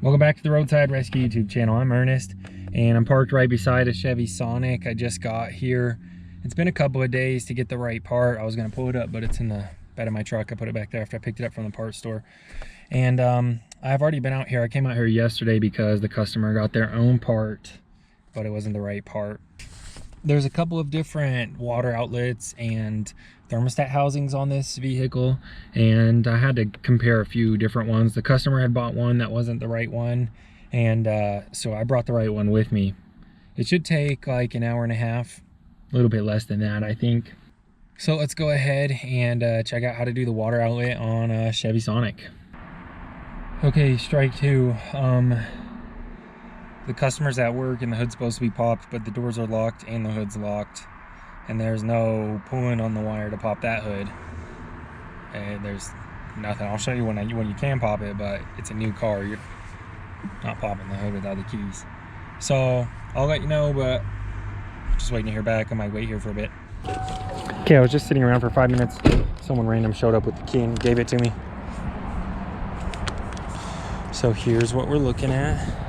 Welcome back to the Roadside Rescue YouTube channel. I'm Ernest, and I'm parked right beside a Chevy Sonic. I just got here. It's been a couple of days to get the right part. I was going to pull it up, but it's in the bed of my truck. I put it back there after I picked it up from the parts store. And I've already been out here. I came out here yesterday because the customer got their own part, but it wasn't the right part. There's a couple of different water outlets and thermostat housings on this vehicle, and I had to compare a few different ones. The customer had bought one that wasn't the right one, and so I brought the right one with me. It should take like an hour and a half, a little bit less than that, I think. So let's go ahead and check out how to do the water outlet on a Chevy Sonic. Okay, strike two. The customer's at work and the hood's supposed to be popped, but the doors are locked and the hood's locked. And there's no pulling on the wire to pop that hood. And there's nothing. I'll show you when you can pop it, but it's a new car. You're not popping the hood without the keys. So I'll let you know, but just waiting to hear back. I might wait here for a bit. Okay, I was just sitting around for 5 minutes. Someone random showed up with the key and gave it to me. So here's what we're looking at.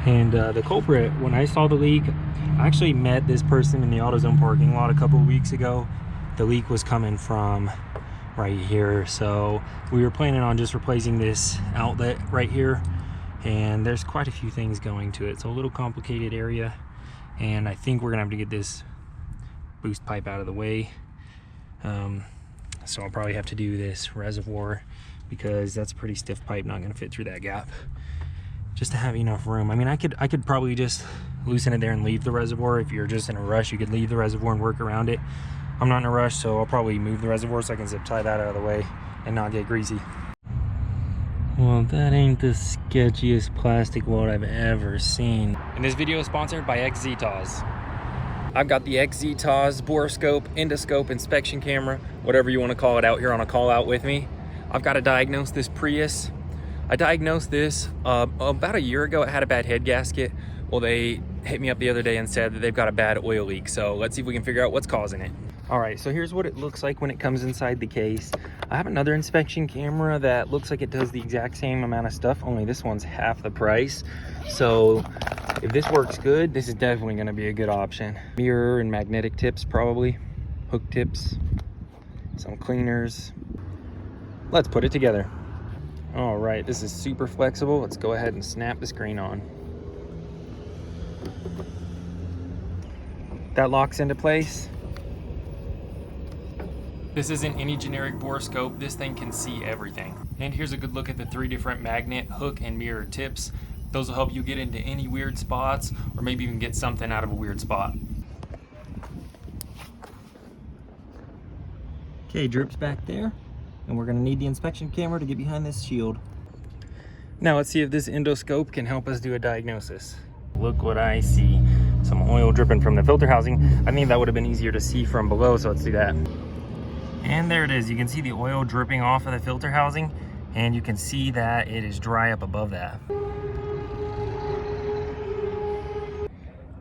And the culprit, when I saw the leak, I actually met this person in the AutoZone parking lot a couple of weeks ago. The leak was coming from right here, so we were planning on just replacing this outlet right here, and there's quite a few things going to it. It's a little complicated area, and I think we're gonna have to get this boost pipe out of the way. So I'll probably have to do this reservoir because that's a pretty stiff pipe, not gonna fit through that gap. Just to have enough room. I mean, I could probably just loosen it there and leave the reservoir. If you're just in a rush, you could leave the reservoir and work around it. I'm not in a rush, so I'll probably move the reservoir so I can zip tie that out of the way and not get greasy. Well, that ain't the sketchiest plastic weld I've ever seen. And this video is sponsored by XZTOZ. I've got the XZTOZ boroscope, endoscope inspection camera, whatever you want to call it, out here on a call out with me. I've got to diagnose this Prius. I diagnosed this about a year ago. It had a bad head gasket. Well, they hit me up the other day and said that they've got a bad oil leak. So let's see if we can figure out what's causing it. All right, so here's what it looks like when it comes inside the case. I have another inspection camera that looks like it does the exact same amount of stuff, only this one's half the price. So if this works good, this is definitely gonna be a good option. Mirror and magnetic tips, probably. Hook tips, some cleaners. Let's put it together. All right, this is super flexible. Let's go ahead and snap the screen on. That locks into place. This isn't any generic boroscope. This thing can see everything. And here's a good look at the 3 different magnet, hook, and mirror tips. Those will help you get into any weird spots, or maybe even get something out of a weird spot. Okay, drip's back there. And we're gonna need the inspection camera to get behind this shield. Now let's see if this endoscope can help us do a diagnosis. Look what I see. Some oil dripping from the filter housing. I think that would have been easier to see from below, so let's do that. And there it is. You can see the oil dripping off of the filter housing, and you can see that it is dry up above that.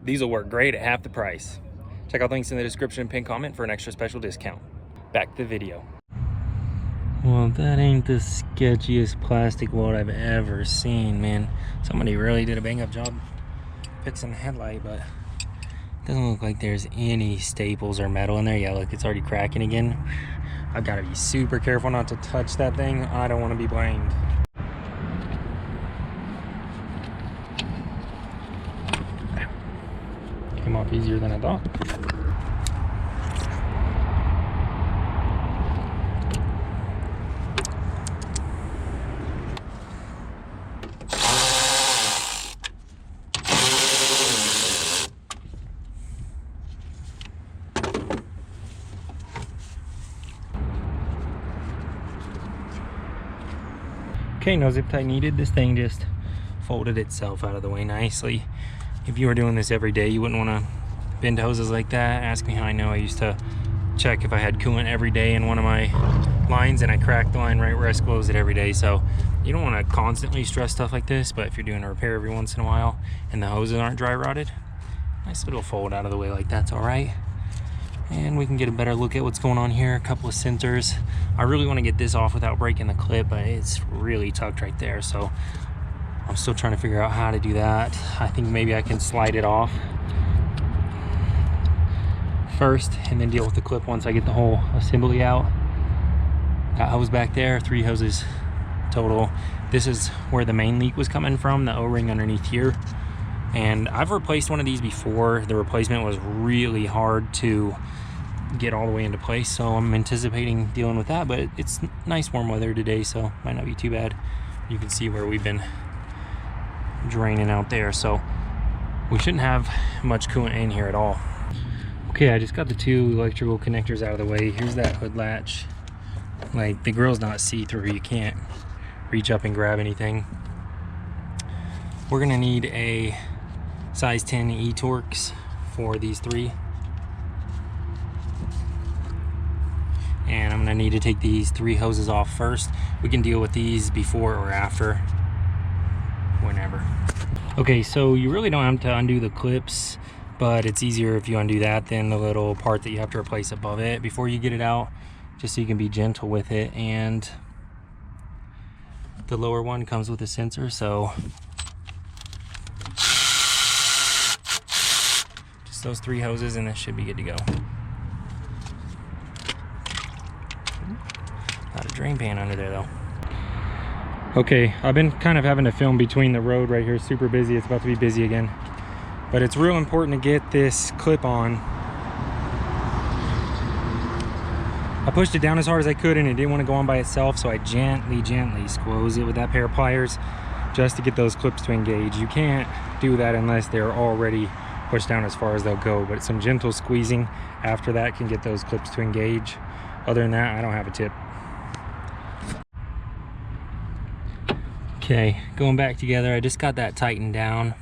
These will work great at half the price. Check out links in the description and pin comment for an extra special discount. Back to the video. Well, that ain't the sketchiest plastic weld I've ever seen, man. Somebody really did a bang-up job fixing the headlight, but it doesn't look like there's any staples or metal in there. Yeah, look, it's already cracking again. I've got to be super careful not to touch that thing. I don't want to be blamed. Came off easier than I thought. Okay, no zip tie needed. This thing just folded itself out of the way nicely. If you were doing this every day, you wouldn't want to bend hoses like that. Ask me how I know. I used to check if I had coolant every day in one of my lines, and I cracked the line right where I closed it every day. So you don't want to constantly stress stuff like this, but if you're doing a repair every once in a while and the hoses aren't dry rotted, nice little fold out of the way like that's all right. and we can get a better look at what's going on here. A couple of sensors. I really want to get this off without breaking the clip, but it's really tucked right there, so I'm still trying to figure out how to do that. I think maybe I can slide it off first and then deal with the clip once I get the whole assembly out. That hose back there, 3 hoses total. This is where the main leak was coming from, the O-ring underneath here. And I've replaced one of these before. The replacement was really hard to get all the way into place, so I'm anticipating dealing with that, but it's nice warm weather today, so might not be too bad. You can see where we've been draining out there, so we shouldn't have much coolant in here at all. Okay, I just got the 2 electrical connectors out of the way. Here's that hood latch. Like, the grill's not see-through, you can't reach up and grab anything. We're gonna need a size 10 E-Torx for these 3. And I'm gonna need to take these 3 hoses off first. We can deal with these before or after, whenever. Okay, so you really don't have to undo the clips, but it's easier if you undo that than the little part that you have to replace above it before you get it out, just so you can be gentle with it. And the lower one comes with a sensor, so just those 3 hoses and this should be good to go. Not a drain pan under there though. Okay, I've been kind of having to film between the road right here. Super busy. It's about to be busy again. But it's real important to get this clip on. I pushed it down as hard as I could and it didn't want to go on by itself, so I gently squoze it with that pair of pliers just to get those clips to engage. You can't do that unless they're already pushed down as far as they'll go, but some gentle squeezing after that can get those clips to engage. Other than that, I don't have a tip. Okay, going back together, I just got that tightened down.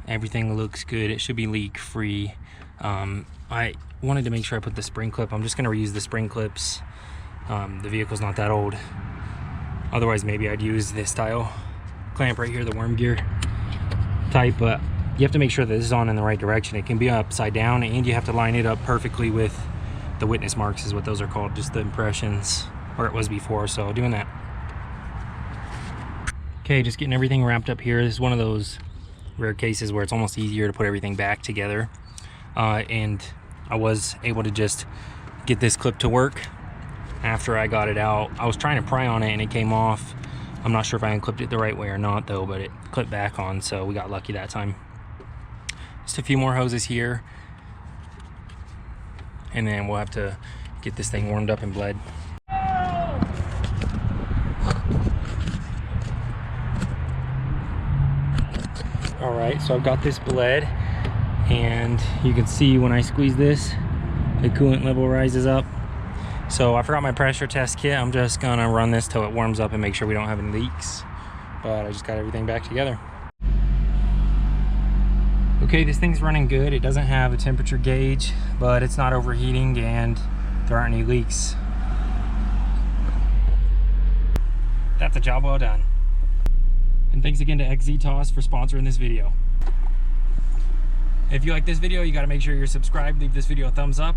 Everything looks good. It should be leak free. I wanted to make sure I put the spring clip. I'm just going to reuse the spring clips. The vehicle's not that old. Otherwise, maybe I'd use this style clamp right here, the worm gear type, but you have to make sure that this is on in the right direction. It can be upside down, and you have to line it up perfectly with the witness marks is what those are called, just the impressions, or it was before, so doing that. Okay, just getting everything wrapped up here. This is one of those rare cases where it's almost easier to put everything back together. And I was able to just get this clip to work after I got it out. I was trying to pry on it and it came off. I'm not sure if I unclipped it the right way or not though, but it clipped back on, so we got lucky that time. Just a few more hoses here, and then we'll have to get this thing warmed up and bled. All right, so I've got this bled, and you can see when I squeeze this, the coolant level rises up. So I forgot my pressure test kit. I'm just gonna run this till it warms up and make sure we don't have any leaks. But I just got everything back together. Okay, this thing's running good. It doesn't have a temperature gauge, but it's not overheating and there aren't any leaks. That's a job well done. And thanks again to XZTOZ for sponsoring this video. If you like this video, you gotta make sure you're subscribed. Leave this video a thumbs up.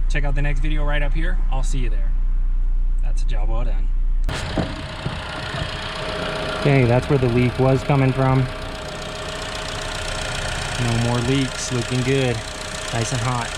Check out the next video right up here. I'll see you there. That's a job well done. Okay, that's where the leak was coming from. No more leaks, looking good. Nice and hot.